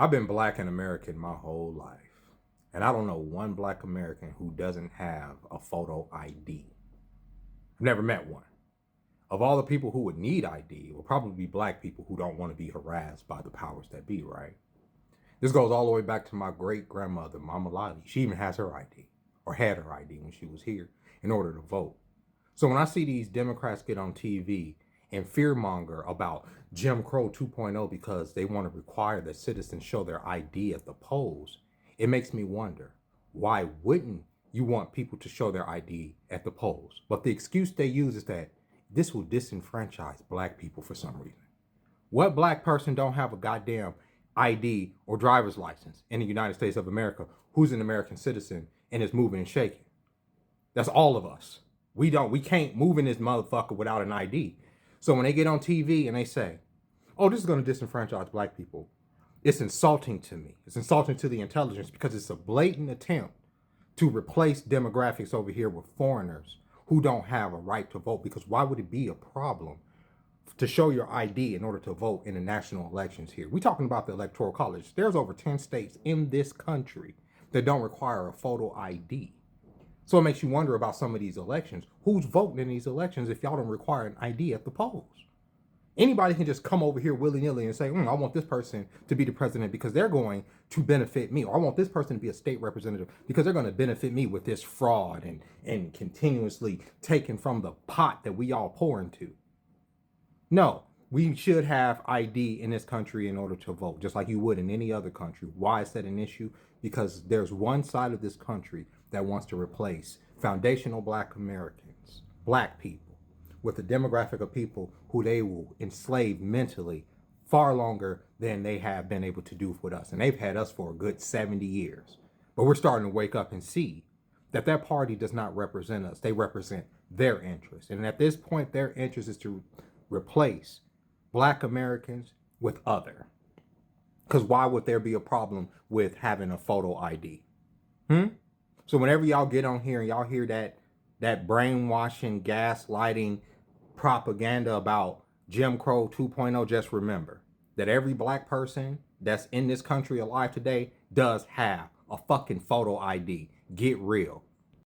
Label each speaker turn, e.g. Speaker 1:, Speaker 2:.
Speaker 1: I've been black and American my whole life. And I don't know one black American who doesn't have a photo ID. I've never met one. Of all the people who would need ID, it will probably be black people who don't want to be harassed by the powers that be, right? This goes all the way back to my great grandmother, Mama Lottie. She even has her ID, or had her ID when she was here, in order to vote. So when I see these Democrats get on TV and fearmonger about Jim Crow 2.0 because they want to require that citizens show their ID at the polls, it makes me wonder, why wouldn't you want people to show their ID at the polls? But the excuse they use is that this will disenfranchise black people for some reason. What black person don't have a goddamn ID or driver's license in the United States of America who's an American citizen and is moving and shaking? That's all of us. We can't move in this motherfucker without an ID. So when they get on TV and they say, oh, this is going to disenfranchise black people, it's insulting to me. It's insulting to the intelligence because it's a blatant attempt to replace demographics over here with foreigners who don't have a right to vote. Because why would it be a problem to show your ID in order to vote in the national elections here? We're talking about the Electoral College. There's over 10 states in this country that don't require a photo ID. So it makes you wonder about some of these elections. Who's voting in these elections if y'all don't require an ID at the polls? Anybody can just come over here willy-nilly and say, I want this person to be the president because they're going to benefit me. Or I want this person to be a state representative because they're going to benefit me with this fraud and continuously taking from the pot that we all pour into. No, we should have ID in this country in order to vote, just like you would in any other country. Why is that an issue? Because there's one side of this country that wants to replace foundational black Americans, black people, with a demographic of people who they will enslave mentally far longer than they have been able to do with us. And they've had us for a good 70 years. But we're starting to wake up and see that that party does not represent us. They represent their interests. And at this point, their interest is to replace black Americans with other. Because why would there be a problem with having a photo ID? So whenever y'all get on here and y'all hear that brainwashing, gaslighting propaganda about Jim Crow 2.0, just remember that every black person that's in this country alive today does have a fucking photo ID. Get real.